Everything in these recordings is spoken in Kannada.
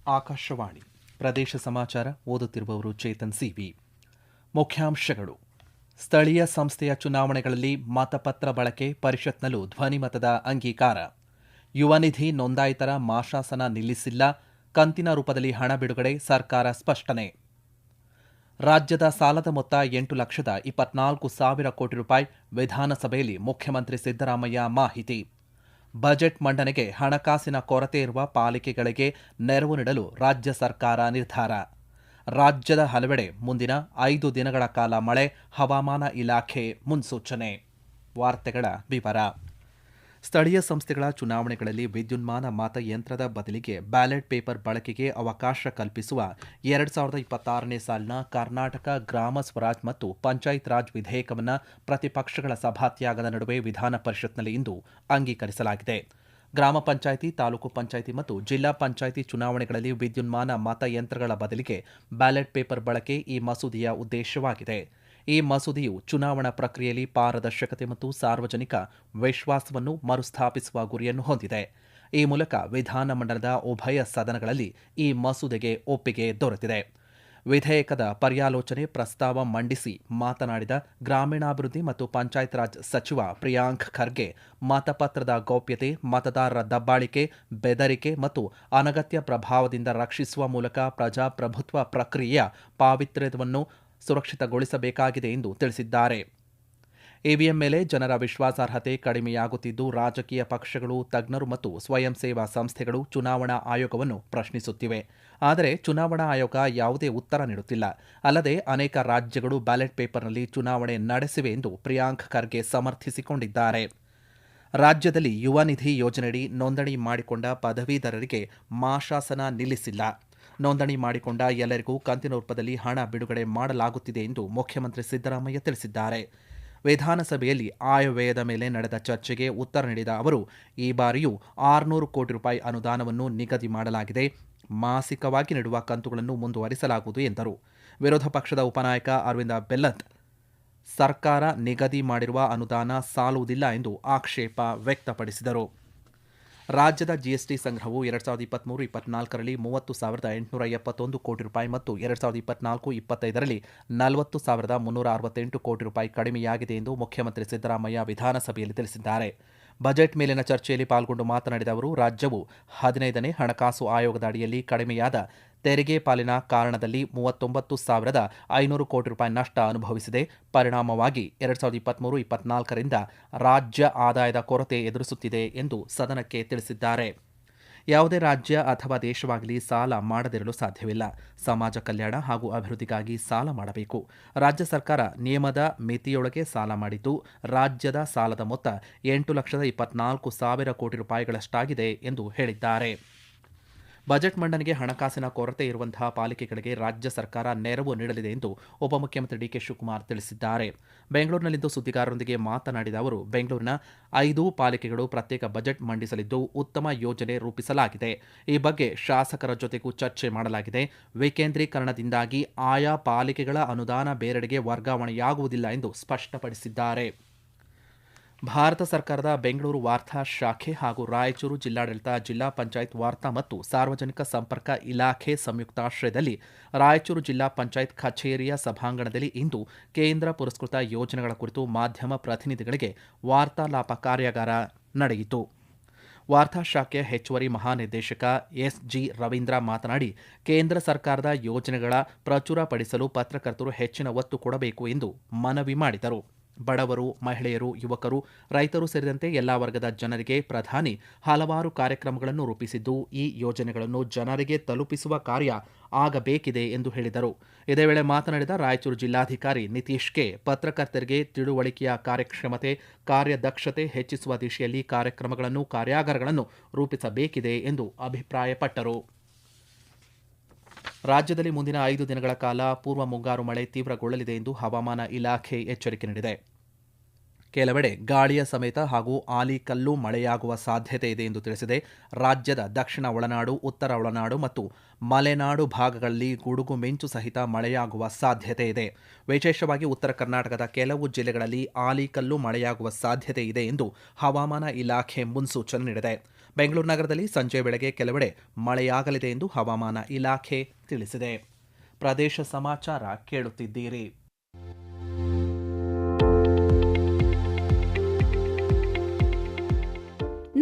ಆಕಾಶವಾಣಿ ಪ್ರದೇಶ ಸಮಾಚಾರ ಓದುತ್ತಿರುವವರು ಚೇತನ್ ಸಿವಿ. ಮುಖ್ಯಾಂಶಗಳು: ಸ್ಥಳೀಯ ಸಂಸ್ಥೆಯ ಚುನಾವಣೆಗಳಲ್ಲಿ ಮತಪತ್ರ ಬಳಕೆ, ಪರಿಷತ್ನಲ್ಲೂ ಧ್ವನಿಮತದ ಅಂಗೀಕಾರ. ಯುವ ನಿಧಿ ನೋಂದಾಯಿತರ ಮಾಶಾಸನ ನಿಲ್ಲಿಸಿಲ್ಲ, ಕಂತಿನ ರೂಪದಲ್ಲಿ ಹಣ ಬಿಡುಗಡೆ, ಸರ್ಕಾರ ಸ್ಪಷ್ಟನೆ. ರಾಜ್ಯದ ಸಾಲದ ಮೊತ್ತ 8,24,000 ಕೋಟಿ ರೂಪಾಯಿ. ವಿಧಾನಸಭೆಯಲ್ಲಿ ಮುಖ್ಯಮಂತ್ರಿ ಸಿದ್ದರಾಮಯ್ಯ ಮಾಹಿತಿ. ಬಜೆಟ್ ಮಂಡನೆಗೆ ಹಣಕಾಸಿನ ಕೊರತೆ ಇರುವ ಪಾಲಿಕೆಗಳಿಗೆ ನೆರವು ನೀಡಲು ರಾಜ್ಯ ಸರ್ಕಾರ ನಿರ್ಧಾರ. ರಾಜ್ಯದ ಹಲವೆಡೆ ಮುಂದಿನ 5 ದಿನಗಳ ಕಾಲ ಮಳೆ, ಹವಾಮಾನ ಇಲಾಖೆ ಮುನ್ಸೂಚನೆ. ವಾರ್ತೆಗಳ ವಿವರ. ಸ್ಥಳೀಯ ಸಂಸ್ಥೆಗಳ ಚುನಾವಣೆಗಳಲ್ಲಿ ವಿದ್ಯುನ್ಮಾನ ಮತಯಂತ್ರದ ಬದಲಿಗೆ ಬ್ಯಾಲೆಟ್ ಪೇಪರ್ ಬಳಕೆಗೆ ಅವಕಾಶ ಕಲ್ಪಿಸುವ 2026ನೇ ಸಾಲಿನ ಕರ್ನಾಟಕ ಗ್ರಾಮ ಸ್ವರಾಜ್ ಮತ್ತು ಪಂಚಾಯತ್ ರಾಜ್ ವಿಧೇಯಕವನ್ನು ಪ್ರತಿಪಕ್ಷಗಳ ಸಭಾತ್ಯಾಗದ ನಡುವೆ ವಿಧಾನ ಪರಿಷತ್ನಲ್ಲಿ ಇಂದು ಅಂಗೀಕರಿಸಲಾಗಿದೆ. ಗ್ರಾಮ ಪಂಚಾಯಿತಿ, ತಾಲೂಕು ಪಂಚಾಯಿತಿ ಮತ್ತು ಜಿಲ್ಲಾ ಪಂಚಾಯಿತಿ ಚುನಾವಣೆಗಳಲ್ಲಿ ವಿದ್ಯುನ್ಮಾನ ಮತಯಂತ್ರಗಳ ಬದಲಿಗೆ ಬ್ಯಾಲೆಟ್ ಪೇಪರ್ ಬಳಕೆ ಈ ಮಸೂದೆಯ ಉದ್ದೇಶವಾಗಿದೆ. ಈ ಮಸೂದೆಯು ಚುನಾವಣಾ ಪ್ರಕ್ರಿಯೆಯಲ್ಲಿ ಪಾರದರ್ಶಕತೆ ಮತ್ತು ಸಾರ್ವಜನಿಕ ವಿಶ್ವಾಸವನ್ನು ಮರುಸ್ಥಾಪಿಸುವ ಗುರಿಯನ್ನು ಹೊಂದಿದೆ. ಈ ಮೂಲಕ ವಿಧಾನಮಂಡಲದ ಉಭಯ ಸದನಗಳಲ್ಲಿ ಈ ಮಸೂದೆಗೆ ಒಪ್ಪಿಗೆ ದೊರೆತಿದೆ. ವಿಧೇಯಕದ ಪರ್ಯಾಲೋಚನೆ ಪ್ರಸ್ತಾವ ಮಂಡಿಸಿ ಮಾತನಾಡಿದ ಗ್ರಾಮೀಣಾಭಿವೃದ್ಧಿ ಮತ್ತು ಪಂಚಾಯತ್ ರಾಜ್ ಸಚಿವ ಪ್ರಿಯಾಂಕ್ ಖರ್ಗೆ, ಮತಪತ್ರದ ಗೌಪ್ಯತೆ, ಮತದಾರರ ದಬ್ಬಾಳಿಕೆ, ಬೆದರಿಕೆ ಮತ್ತು ಅನಗತ್ಯ ಪ್ರಭಾವದಿಂದ ರಕ್ಷಿಸುವ ಮೂಲಕ ಪ್ರಜಾಪ್ರಭುತ್ವ ಪ್ರಕ್ರಿಯೆಯ ಪಾವಿತ್ರ್ಯವನ್ನು ಸುರಕ್ಷಿತಗೊಳಿಸಬೇಕಾಗಿದೆ ಎಂದು ತಿಳಿಸಿದ್ದಾರೆ. ಇವಿಎಂ ಮೇಲೆ ಜನರ ವಿಶ್ವಾಸಾರ್ಹತೆ ಕಡಿಮೆಯಾಗುತ್ತಿದ್ದು, ರಾಜಕೀಯ ಪಕ್ಷಗಳು, ತಜ್ಞರು ಮತ್ತು ಸ್ವಯಂ ಸೇವಾ ಸಂಸ್ಥೆಗಳು ಚುನಾವಣಾ ಆಯೋಗವನ್ನು ಪ್ರಶ್ನಿಸುತ್ತಿವೆ. ಆದರೆ ಚುನಾವಣಾ ಆಯೋಗ ಯಾವುದೇ ಉತ್ತರ ನೀಡುತ್ತಿಲ್ಲ. ಅಲ್ಲದೆ ಅನೇಕ ರಾಜ್ಯಗಳು ಬ್ಯಾಲೆಟ್ ಪೇಪರ್ನಲ್ಲಿ ಚುನಾವಣೆ ನಡೆಸಿವೆ ಎಂದು ಪ್ರಿಯಾಂಕ್ ಖರ್ಗೆ ಸಮರ್ಥಿಸಿಕೊಂಡಿದ್ದಾರೆ. ರಾಜ್ಯದಲ್ಲಿ ಯುವ ನಿಧಿ ಯೋಜನೆಯಡಿ ನೋಂದಣಿ ಮಾಡಿಕೊಂಡ ಪದವೀಧರರಿಗೆ ಮಾಶಾಸನ ನಿಲ್ಲಿಸಿಲ್ಲ. ನೋಂದಣಿ ಮಾಡಿಕೊಂಡ ಎಲ್ಲರಿಗೂ ಕಂತಿನ ರೂಪದಲ್ಲಿ ಹಣ ಬಿಡುಗಡೆ ಮಾಡಲಾಗುತ್ತಿದೆ ಎಂದು ಮುಖ್ಯಮಂತ್ರಿ ಸಿದ್ದರಾಮಯ್ಯ ತಿಳಿಸಿದ್ದಾರೆ. ವಿಧಾನಸಭೆಯಲ್ಲಿ ಆಯವ್ಯಯದ ಮೇಲೆ ನಡೆದ ಚರ್ಚೆಗೆ ಉತ್ತರ ನೀಡಿದ ಅವರು, ಈ ಬಾರಿಯೂ 600 ಕೋಟಿ ರೂಪಾಯಿ ಅನುದಾನವನ್ನು ನಿಗದಿ ಮಾಡಲಾಗಿದೆ. ಮಾಸಿಕವಾಗಿ ನೀಡುವ ಕಂತುಗಳನ್ನು ಮುಂದುವರಿಸಲಾಗುವುದು ಎಂದರು. ವಿರೋಧ ಪಕ್ಷದ ಉಪನಾಯಕ ಅರವಿಂದ ಬೆಲ್ಲದ್, ಸರ್ಕಾರ ನಿಗದಿ ಮಾಡಿರುವ ಅನುದಾನ ಸಾಲುವುದಿಲ್ಲ ಎಂದು ಆಕ್ಷೇಪ ವ್ಯಕ್ತಪಡಿಸಿದರು. ರಾಜ್ಯದ ಜಿಎಸ್ಟಿ ಸಂಗ್ರಹವು 2023-24ರಲ್ಲಿ 30,871 ಕೋಟಿ ರೂಪಾಯಿ ಮತ್ತು 2024-25ರಲ್ಲಿ 40,368 ಕೋಟಿ ರೂಪಾಯಿ ಕಡಿಮೆಯಾಗಿದೆ ಎಂದು ಮುಖ್ಯಮಂತ್ರಿ ಸಿದ್ದರಾಮಯ್ಯ ವಿಧಾನಸಭೆಯಲ್ಲಿ ತಿಳಿಸಿದ್ದಾರೆ. ಬಜೆಟ್ ಮೇಲಿನ ಚರ್ಚೆಯಲ್ಲಿ ಪಾಲ್ಗೊಂಡು ಮಾತನಾಡಿದ ಅವರು, ರಾಜ್ಯವು 15ನೇ ಹಣಕಾಸು ಆಯೋಗದ ಅಡಿಯಲ್ಲಿ ಕಡಿಮೆಯಾದ ತೆರಿಗೆ ಪಾಲಿನ ಕಾರಣದಲ್ಲಿ 39,500 ಕೋಟಿ ರೂಪಾಯಿ ನಷ್ಟ ಅನುಭವಿಸಿದೆ. ಪರಿಣಾಮವಾಗಿ 2023-24ರಿಂದ ರಾಜ್ಯ ಆದಾಯದ ಕೊರತೆ ಎದುರಿಸುತ್ತಿದೆ ಎಂದು ಸದನಕ್ಕೆ ತಿಳಿಸಿದ್ದಾರೆ. ಯಾವುದೇ ರಾಜ್ಯ ಅಥವಾ ದೇಶವಾಗಲಿ ಸಾಲ ಮಾಡದಿರಲು ಸಾಧ್ಯವಿಲ್ಲ. ಸಮಾಜ ಕಲ್ಯಾಣ ಹಾಗೂ ಅಭಿವೃದ್ಧಿಗಾಗಿ ಸಾಲ ಮಾಡಬೇಕು. ರಾಜ್ಯ ಸರ್ಕಾರ ನಿಯಮದ ಮಿತಿಯೊಳಗೆ ಸಾಲ ಮಾಡಿದ್ದು, ರಾಜ್ಯದ ಸಾಲದ ಮೊತ್ತ 8,24,000 ಕೋಟಿ ರೂಪಾಯಿಗಳಷ್ಟಾಗಿದೆ ಎಂದು ಹೇಳಿದ್ದಾರೆ. ಬಜೆಟ್ ಮಂಡನೆಗೆ ಹಣಕಾಸಿನ ಕೊರತೆ ಇರುವಂತಹ ಪಾಲಿಕೆಗಳಿಗೆ ರಾಜ್ಯ ಸರ್ಕಾರ ನೆರವು ನೀಡಲಿದೆ ಎಂದು ಉಪಮುಖ್ಯಮಂತ್ರಿ ಡಿಕೆ ಶಿವಕುಮಾರ್ ತಿಳಿಸಿದ್ದಾರೆ. ಬೆಂಗಳೂರಿನಲ್ಲಿಂದು ಸುದ್ದಿಗಾರರೊಂದಿಗೆ ಮಾತನಾಡಿದ ಅವರು, ಬೆಂಗಳೂರಿನ 5 ಪಾಲಿಕೆಗಳು ಪ್ರತ್ಯೇಕ ಬಜೆಟ್ ಮಂಡಿಸಲಿದ್ದು, ಉತ್ತಮ ಯೋಜನೆ ರೂಪಿಸಲಾಗಿದೆ. ಈ ಬಗ್ಗೆ ಶಾಸಕರ ಜೊತೆಗೂ ಚರ್ಚೆ ಮಾಡಲಾಗಿದೆ. ವಿಕೇಂದ್ರೀಕರಣದಿಂದಾಗಿ ಆಯಾ ಪಾಲಿಕೆಗಳ ಅನುದಾನ ಬೇರೆಡೆಗೆ ವರ್ಗಾವಣೆಯಾಗುವುದಿಲ್ಲ ಎಂದು ಸ್ಪಷ್ಟಪಡಿಸಿದ್ದಾರೆ. ಭಾರತ ಸರ್ಕಾರದ ಬೆಂಗಳೂರು ವಾರ್ತಾ ಶಾಖೆ ಹಾಗೂ ರಾಯಚೂರು ಜಿಲ್ಲಾಡಳಿತ, ಜಿಲ್ಲಾ ಪಂಚಾಯತ್ ವಾರ್ತಾ ಮತ್ತು ಸಾರ್ವಜನಿಕ ಸಂಪರ್ಕ ಇಲಾಖೆ ಸಂಯುಕ್ತಾಶ್ರಯದಲ್ಲಿ ರಾಯಚೂರು ಜಿಲ್ಲಾ ಪಂಚಾಯತ್ ಕಚೇರಿಯ ಸಭಾಂಗಣದಲ್ಲಿ ಇಂದು ಕೇಂದ್ರ ಪುರಸ್ಕೃತ ಯೋಜನೆಗಳ ಕುರಿತು ಮಾಧ್ಯಮ ಪ್ರತಿನಿಧಿಗಳಿಗೆ ವಾರ್ತಾಲಾಪ ಕಾರ್ಯಾಗಾರ ನಡೆಯಿತು. ವಾರ್ತಾ ಶಾಖೆಯ ಹೆಚ್ಚುವರಿ ಮಹಾನಿರ್ದೇಶಕ ಎಸ್ಜಿ ರವೀಂದ್ರ ಮಾತನಾಡಿ, ಕೇಂದ್ರ ಸರ್ಕಾರದ ಯೋಜನೆಗಳ ಪ್ರಚುರಪಡಿಸಲು ಪತ್ರಕರ್ತರು ಹೆಚ್ಚಿನ ಒತ್ತು ಕೊಡಬೇಕು ಎಂದು ಮನವಿ ಮಾಡಿದರು. ಬಡವರು, ಮಹಿಳೆಯರು, ಯುವಕರು, ರೈತರು ಸೇರಿದಂತೆ ಎಲ್ಲಾ ವರ್ಗದ ಜನರಿಗೆ ಪ್ರಧಾನಿ ಹಲವಾರು ಕಾರ್ಯಕ್ರಮಗಳನ್ನು ರೂಪಿಸಿದ್ದು, ಈ ಯೋಜನೆಗಳನ್ನು ಜನರಿಗೆ ತಲುಪಿಸುವ ಕಾರ್ಯ ಆಗಬೇಕಿದೆ ಎಂದು ಹೇಳಿದರು. ಇದೇ ವೇಳೆ ಮಾತನಾಡಿದ ರಾಯಚೂರು ಜಿಲ್ಲಾಧಿಕಾರಿ ನಿತೀಶ್ ಕೆ, ಪತ್ರಕರ್ತರಿಗೆ ತಿಳುವಳಿಕೆಯ ಕಾರ್ಯಕ್ಷಮತೆ, ಕಾರ್ಯದಕ್ಷತೆ ಹೆಚ್ಚಿಸುವ ದಿಶೆಯಲ್ಲಿ ಕಾರ್ಯಕ್ರಮಗಳನ್ನು, ಕಾರ್ಯಾಗಾರಗಳನ್ನು ರೂಪಿಸಬೇಕಿದೆ ಎಂದು ಅಭಿಪ್ರಾಯಪಟ್ಟರು. ರಾಜ್ಯದಲ್ಲಿ ಮುಂದಿನ 5 ದಿನಗಳ ಕಾಲ ಪೂರ್ವ ಮುಂಗಾರು ಮಳೆ ತೀವ್ರಗೊಳ್ಳಲಿದೆ ಎಂದು ಹವಾಮಾನ ಇಲಾಖೆ ಎಚ್ಚರಿಕೆ ನೀಡಿದೆ. ಕೆಲವೆಡೆ ಗಾಳಿಯ ಸಮೇತ ಹಾಗೂ ಆಲಿಕಲ್ಲು ಮಳೆಯಾಗುವ ಸಾಧ್ಯತೆ ಇದೆ ಎಂದು ತಿಳಿಸಿದೆ. ರಾಜ್ಯದ ದಕ್ಷಿಣ ಒಳನಾಡು, ಉತ್ತರ ಒಳನಾಡು ಮತ್ತು ಮಲೆನಾಡು ಭಾಗಗಳಲ್ಲಿ ಗುಡುಗು ಮಿಂಚು ಸಹಿತ ಮಳೆಯಾಗುವ ಸಾಧ್ಯತೆ ಇದೆ. ವಿಶೇಷವಾಗಿ ಉತ್ತರ ಕರ್ನಾಟಕದ ಕೆಲವು ಜಿಲ್ಲೆಗಳಲ್ಲಿ ಆಲಿಕಲ್ಲು ಮಳೆಯಾಗುವ ಸಾಧ್ಯತೆ ಇದೆ ಎಂದು ಹವಾಮಾನ ಇಲಾಖೆ ಮುನ್ಸೂಚನೆ ನೀಡಿದೆ. ಬೆಂಗಳೂರು ನಗರದಲ್ಲಿ ಸಂಜೆ ವೇಳೆಗೆ ಕೆಲವೆಡೆ ಮಳೆಯಾಗಲಿದೆ ಎಂದು ಹವಾಮಾನ ಇಲಾಖೆ ತಿಳಿಸಿದೆ. ಪ್ರದೇಶ ಸಮಾಚಾರ ಕೇಳುತ್ತಿದ್ದೀರಿ.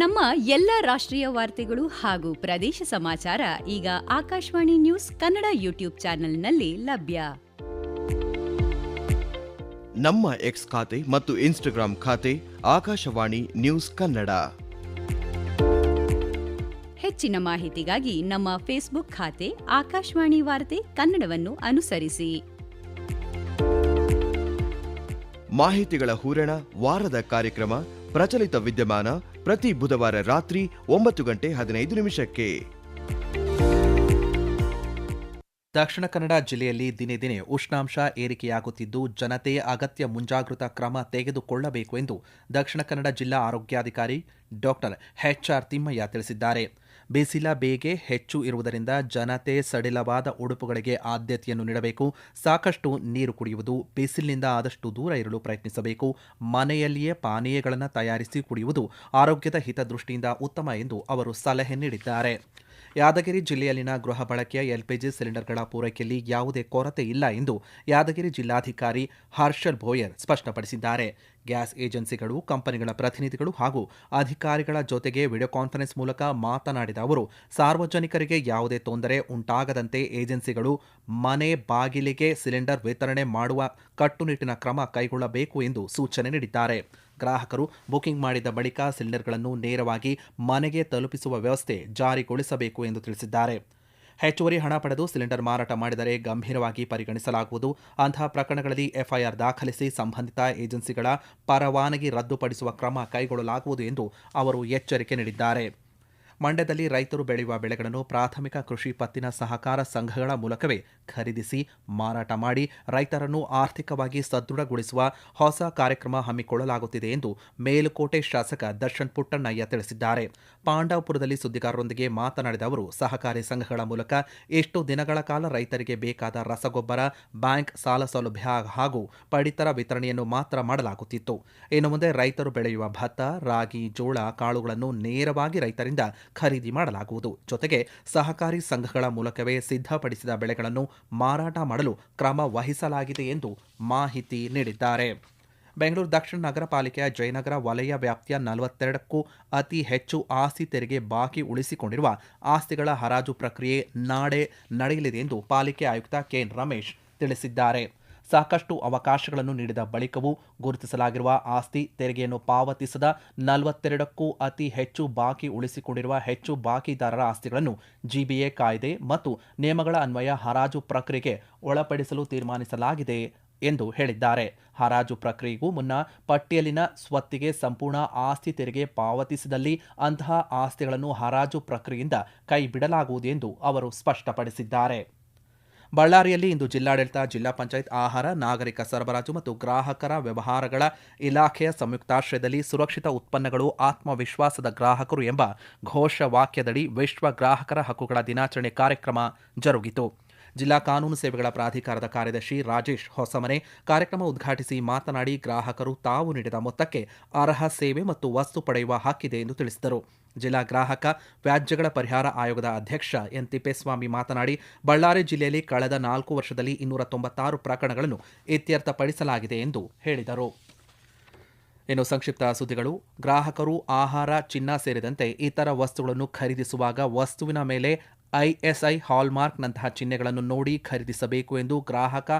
ನಮ್ಮ ಎಲ್ಲ ರಾಷ್ಟ್ರೀಯ ವಾರ್ತೆಗಳು ಹಾಗೂ ಪ್ರದೇಶ ಸಮಾಚಾರ ಈಗ ಆಕಾಶವಾಣಿ ನ್ಯೂಸ್ ಕನ್ನಡ ಯೂಟ್ಯೂಬ್ ಚಾನೆಲ್ನಲ್ಲಿ ಲಭ್ಯ. ನಮ್ಮ ಎಕ್ಸ್ ಖಾತೆ ಮತ್ತು ಇನ್ಸ್ಟಾಗ್ರಾಂ ಖಾತೆ ಆಕಾಶವಾಣಿ ನ್ಯೂಸ್ ಕನ್ನಡ. ಹೆಚ್ಚಿನ ಮಾಹಿತಿಗಾಗಿ ನಮ್ಮ ಫೇಸ್ಬುಕ್ ಖಾತೆ ಆಕಾಶವಾಣಿ ವಾರ್ತೆ ಕನ್ನಡವನ್ನು ಅನುಸರಿಸಿ. ಮಾಹಿತಿಗಳ ಹೂರಣ, ವಾರದ ಕಾರ್ಯಕ್ರಮ, ಪ್ರಚಲಿತ ವಿದ್ಯಮಾನ ಪ್ರತಿ ಬುಧವಾರ ರಾತ್ರಿ 9:15 ದಕ್ಷಿಣ ಕನ್ನಡ ಜಿಲ್ಲೆಯಲ್ಲಿ ದಿನೇ ದಿನೇ ಉಷ್ಣಾಂಶ ಏರಿಕೆಯಾಗುತ್ತಿದ್ದು ಜನತೆ ಅಗತ್ಯ ಮುಂಜಾಗೃತಾ ಕ್ರಮ ತೆಗೆದುಕೊಳ್ಳಬೇಕು ಎಂದು ದಕ್ಷಿಣ ಕನ್ನಡ ಜಿಲ್ಲಾ ಆರೋಗ್ಯಾಧಿಕಾರಿ ಡಾಕ್ಟರ್ ಎಚ್.ಆರ್. ತಿಮ್ಮಯ್ಯ ತಿಳಿಸಿದ್ದಾರೆ. ಬಿಸಿಲ ಬೇಗೆ ಹೆಚ್ಚು ಇರುವುದರಿಂದ ಜನತೆ ಸಡಿಲವಾದ ಉಡುಪುಗಳಿಗೆ ಆದ್ಯತೆಯನ್ನು ನೀಡಬೇಕು. ಸಾಕಷ್ಟು ನೀರು ಕುಡಿಯುವುದು, ಬಿಸಿಲಿನಿಂದ ಆದಷ್ಟು ದೂರ ಇರಲು ಪ್ರಯತ್ನಿಸಬೇಕು. ಮನೆಯಲ್ಲಿಯೇ ಪಾನೀಯಗಳನ್ನು ತಯಾರಿಸಿ ಕುಡಿಯುವುದು ಆರೋಗ್ಯದ ಹಿತದೃಷ್ಟಿಯಿಂದ ಉತ್ತಮ ಎಂದು ಅವರು ಸಲಹೆ ನೀಡಿದ್ದಾರೆ. ಯಾದಗಿರಿ ಜಿಲ್ಲೆಯಲ್ಲಿನ ಗೃಹ ಬಳಕೆಯ ಎಲ್ಪಿಜಿ ಸಿಲಿಂಡರ್ಗಳ ಪೂರೈಕೆಯಲ್ಲಿ ಯಾವುದೇ ಕೊರತೆ ಇಲ್ಲ ಎಂದು ಯಾದಗಿರಿ ಜಿಲ್ಲಾಧಿಕಾರಿ ಹರ್ಷಲ್ ಭೋಯರ್ ಸ್ಪಷ್ಟಪಡಿಸಿದ್ದಾರೆ. ಗ್ಯಾಸ್ ಏಜೆನ್ಸಿಗಳು, ಕಂಪನಿಗಳ ಪ್ರತಿನಿಧಿಗಳು ಹಾಗೂ ಅಧಿಕಾರಿಗಳ ಜೊತೆಗೆ ವಿಡಿಯೋ ಕಾನ್ಫರೆನ್ಸ್ ಮೂಲಕ ಮಾತನಾಡಿದ ಅವರು, ಸಾರ್ವಜನಿಕರಿಗೆ ಯಾವುದೇ ತೊಂದರೆ ಉಂಟಾಗದಂತೆ ಏಜೆನ್ಸಿಗಳು ಮನೆ ಬಾಗಿಲಿಗೆ ಸಿಲಿಂಡರ್ ವಿತರಣೆ ಮಾಡುವ ಕಟ್ಟುನಿಟ್ಟಿನ ಕ್ರಮ ಕೈಗೊಳ್ಳಬೇಕು ಎಂದು ಸೂಚನೆ ನೀಡಿದ್ದಾರೆ. ಗ್ರಾಹಕರು ಬುಕಿಂಗ್ ಮಾಡಿದ ಬಳಿಕ ಸಿಲಿಂಡರ್ಗಳನ್ನು ನೇರವಾಗಿ ಮನೆಗೆ ತಲುಪಿಸುವ ವ್ಯವಸ್ಥೆ ಜಾರಿಗೊಳಿಸಬೇಕು ಎಂದು ತಿಳಿಸಿದ್ದಾರೆ. ಹೆಚ್ಚುವರಿ ಹಣ ಪಡೆದು ಸಿಲಿಂಡರ್ ಮಾರಾಟ ಮಾಡಿದರೆ ಗಂಭೀರವಾಗಿ ಪರಿಗಣಿಸಲಾಗುವುದು. ಅಂತಹ ಪ್ರಕರಣಗಳಲ್ಲಿ ಎಫ್ಐಆರ್ ದಾಖಲಿಸಿ ಸಂಬಂಧಿತ ಏಜೆನ್ಸಿಗಳ ಪರವಾನಗಿ ರದ್ದುಪಡಿಸುವ ಕ್ರಮ ಕೈಗೊಳ್ಳಲಾಗುವುದು ಎಂದು ಅವರು ಎಚ್ಚರಿಕೆ ನೀಡಿದ್ದಾರೆ. ಮಂಡ್ಯದಲ್ಲಿ ರೈತರು ಬೆಳೆಯುವ ಬೆಳೆಗಳನ್ನು ಪ್ರಾಥಮಿಕ ಕೃಷಿ ಪತ್ತಿನ ಸಹಕಾರ ಸಂಘಗಳ ಮೂಲಕವೇ ಖರೀದಿಸಿ ಮಾರಾಟ ಮಾಡಿ ರೈತರನ್ನು ಆರ್ಥಿಕವಾಗಿ ಸದೃಢಗೊಳಿಸುವ ಹೊಸ ಕಾರ್ಯಕ್ರಮ ಹಮ್ಮಿಕೊಳ್ಳಲಾಗುತ್ತಿದೆ ಎಂದು ಮೇಲುಕೋಟೆ ಶಾಸಕ ದರ್ಶನ್ ಪುಟ್ಟಣ್ಣಯ್ಯ ತಿಳಿಸಿದ್ದಾರೆ. ಪಾಂಡವಪುರದಲ್ಲಿ ಸುದ್ದಿಗಾರರೊಂದಿಗೆ ಮಾತನಾಡಿದ ಅವರು, ಸಹಕಾರಿ ಸಂಘಗಳ ಮೂಲಕ ಎಷ್ಟು ದಿನಗಳ ಕಾಲ ರೈತರಿಗೆ ಬೇಕಾದ ರಸಗೊಬ್ಬರ, ಬ್ಯಾಂಕ್ ಸಾಲ ಸೌಲಭ್ಯ ಹಾಗೂ ಪಡಿತರ ವಿತರಣೆಯನ್ನು ಮಾತ್ರ ಮಾಡಲಾಗುತ್ತಿತ್ತು. ಇನ್ನು ಮುಂದೆ ರೈತರು ಬೆಳೆಯುವ ಭತ್ತ, ರಾಗಿ, ಜೋಳ, ಕಾಳುಗಳನ್ನು ನೇರವಾಗಿ ರೈತರಿಂದ ಖರೀದಿ ಮಾಡಲಾಗುವುದು. ಜೊತೆಗೆ ಸಹಕಾರಿ ಸಂಘಗಳ ಮೂಲಕವೇ ಸಿದ್ಧಪಡಿಸಿದ ಬೆಳೆಗಳನ್ನು ಮಾರಾಟ ಮಾಡಲು ಕ್ರಮ ವಹಿಸಲಾಗಿದೆ ಎಂದು ಮಾಹಿತಿ ನೀಡಿದ್ದಾರೆ. ಬೆಂಗಳೂರು ದಕ್ಷಿಣ ನಗರ ಪಾಲಿಕೆಯ ಜಯನಗರ ವಲಯ ವ್ಯಾಪ್ತಿಯ 42ಕ್ಕೂ ಅತಿ ಹೆಚ್ಚು ಆಸ್ತಿ ತೆರಿಗೆ ಬಾಕಿ ಉಳಿಸಿಕೊಂಡಿರುವ ಆಸ್ತಿಗಳ ಹರಾಜು ಪ್ರಕ್ರಿಯೆ ನಾಳೆ ನಡೆಯಲಿದೆ ಎಂದು ಪಾಲಿಕೆ ಆಯುಕ್ತ ಕೆಎನ್ ರಮೇಶ್ ತಿಳಿಸಿದ್ದಾರೆ. ಸಾಕಷ್ಟು ಅವಕಾಶಗಳನ್ನು ನೀಡಿದ ಬಳಿಕವೂ ಗುರುತಿಸಲಾಗಿರುವ ಆಸ್ತಿ ತೆರಿಗೆಯನ್ನು ಪಾವತಿಸದ 42ಕ್ಕೂ ಅತಿ ಹೆಚ್ಚು ಬಾಕಿ ಉಳಿಸಿಕೊಂಡಿರುವ ಹೆಚ್ಚು ಬಾಕಿದಾರರ ಆಸ್ತಿಗಳನ್ನು ಜಿಬಿಎ ಕಾಯ್ದೆ ಮತ್ತು ನಿಯಮಗಳ ಅನ್ವಯ ಹರಾಜು ಪ್ರಕ್ರಿಯೆಗೆ ಒಳಪಡಿಸಲು ತೀರ್ಮಾನಿಸಲಾಗಿದೆ ಎಂದು ಹೇಳಿದ್ದಾರೆ. ಹರಾಜು ಪ್ರಕ್ರಿಯೆಗೂ ಮುನ್ನ ಪಟ್ಟಿಯಲ್ಲಿನ ಸ್ವತ್ತಿಗೆ ಸಂಪೂರ್ಣ ಆಸ್ತಿ ತೆರಿಗೆ ಪಾವತಿಸಿದಲ್ಲಿ ಅಂತಹ ಆಸ್ತಿಗಳನ್ನು ಹರಾಜು ಪ್ರಕ್ರಿಯೆಯಿಂದ ಕೈಬಿಡಲಾಗುವುದು ಎಂದು ಅವರು ಸ್ಪಷ್ಟಪಡಿಸಿದ್ದಾರೆ. ಬಳ್ಳಾರಿಯಲ್ಲಿ ಇಂದು ಜಿಲ್ಲಾಡಳಿತ, ಜಿಲ್ಲಾ ಪಂಚಾಯತ್ ಆಹಾರ, ನಾಗರಿಕ ಸರಬರಾಜು ಮತ್ತು ಗ್ರಾಹಕರ ವ್ಯವಹಾರಗಳ ಇಲಾಖೆಯ ಸಂಯುಕ್ತಾಶ್ರಯದಲ್ಲಿ ಸುರಕ್ಷಿತ ಉತ್ಪನ್ನಗಳು, ಆತ್ಮವಿಶ್ವಾಸದ ಗ್ರಾಹಕರು ಎಂಬ ಘೋಷವಾಕ್ಯದಡಿ ವಿಶ್ವ ಗ್ರಾಹಕರ ಹಕ್ಕುಗಳ ದಿನಾಚರಣೆ ಕಾರ್ಯಕ್ರಮ ಜರುಗಿತು. ಜಿಲ್ಲಾ ಕಾನೂನು ಸೇವೆಗಳ ಪ್ರಾಧಿಕಾರದ ಕಾರ್ಯದರ್ಶಿ ರಾಜೇಶ್ ಹೊಸಮನೆ ಕಾರ್ಯಕ್ರಮ ಉದ್ಘಾಟಿಸಿ ಮಾತನಾಡಿ, ಗ್ರಾಹಕರು ತಾವು ನೀಡಿದ ಮೊತ್ತಕ್ಕೆ ಅರ್ಹ ಸೇವೆ ಮತ್ತು ವಸ್ತು ಪಡೆಯುವ ಹಕ್ಕಿದೆ ಎಂದು ತಿಳಿಸಿದರು. ಜಿಲ್ಲಾ ಗ್ರಾಹಕ ವ್ಯಾಜ್ಯಗಳ ಪರಿಹಾರ ಆಯೋಗದ ಅಧ್ಯಕ್ಷ ಎನ್ ತಿಪ್ಪೇಸ್ವಾಮಿ ಮಾತನಾಡಿ, ಬಳ್ಳಾರಿ ಜಿಲ್ಲೆಯಲ್ಲಿ ಕಳೆದ 4 ವರ್ಷದಲ್ಲಿ 296 ಪ್ರಕರಣಗಳನ್ನು ಇತ್ಯರ್ಥಪಡಿಸಲಾಗಿದೆ ಎಂದು ಹೇಳಿದರು. ಇನ್ನು ಸಂಕ್ಷಿಪ್ತ ಸುದ್ದಿಗಳು. ಗ್ರಾಹಕರು ಆಹಾರ, ಚಿನ್ನ ಸೇರಿದಂತೆ ಇತರ ವಸ್ತುಗಳನ್ನು ಖರೀದಿಸುವಾಗ ವಸ್ತುವಿನ ಮೇಲೆ ಐಎಸ್ಐ ಹಾಲ್ಮಾರ್ಕ್ನಂತಹ ಚಿಹ್ನೆಗಳನ್ನು ನೋಡಿ ಖರೀದಿಸಬೇಕು ಎಂದು ಗ್ರಾಹಕ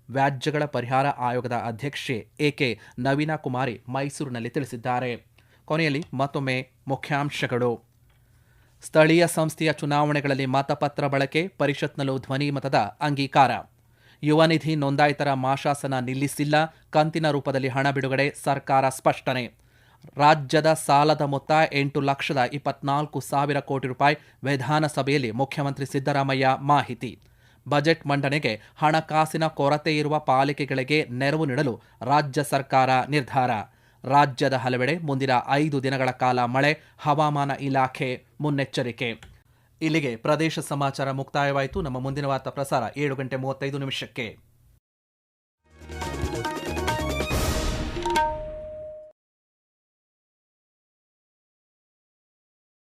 ವ್ಯಾಜ್ಯಗಳ ಪರಿಹಾರ ಆಯೋಗದ ಅಧ್ಯಕ್ಷೆ ಎಕೆ ನವೀನಾ ಕುಮಾರಿ ಮೈಸೂರಿನಲ್ಲಿ ತಿಳಿಸಿದ್ದಾರೆ. ಕೊನೆಯಲ್ಲಿ ಮತ್ತೊಮ್ಮೆ ಮುಖ್ಯಾಂಶಗಳು. ಸ್ಥಳೀಯ ಸಂಸ್ಥೆಯ ಚುನಾವಣೆಗಳಲ್ಲಿ ಮತಪತ್ರ ಬಳಕೆ, ಪರಿಷತ್ನಲ್ಲೂ ಧ್ವನಿ ಮತದ ಅಂಗೀಕಾರ. ಯುವ ನಿಧಿ ನೋಂದಾಯಿತರ ಮಾಶಾಸನ ನಿಲ್ಲಿಸಿಲ್ಲ, ಕಂತಿನ ರೂಪದಲ್ಲಿ ಹಣ ಬಿಡುಗಡೆ, ಸರ್ಕಾರ ಸ್ಪಷ್ಟನೆ. ರಾಜ್ಯದ ಸಾಲದ ಮೊತ್ತ 8,24,000 ಕೋಟಿ ರೂಪಾಯಿ, ವಿಧಾನಸಭೆಯಲ್ಲಿ ಮುಖ್ಯಮಂತ್ರಿ ಸಿದ್ದರಾಮಯ್ಯ ಮಾಹಿತಿ. ಬಜೆಟ್ ಮಂಡನೆಗೆ ಹಣಕಾಸಿನ ಕೊರತೆ ಇರುವ ಪಾಲಿಕೆಗಳಿಗೆ ನೆರವು ನೀಡಲು ರಾಜ್ಯ ಸರ್ಕಾರ ನಿರ್ಧಾರ. ರಾಜ್ಯದ ಹಲವೆಡೆ ಮುಂದಿನ 5 ದಿನಗಳ ಕಾಲ ಮಳೆ, ಹವಾಮಾನ ಇಲಾಖೆ ಮುನ್ನೆಚ್ಚರಿಕೆ. ಇಲ್ಲಿಗೆ ಪ್ರದೇಶ ಸಮಾಚಾರ ಮುಕ್ತಾಯವಾಯಿತು. ನಮ್ಮ ಮುಂದಿನ ವಾರ್ತಾ ಪ್ರಸಾರ 7:35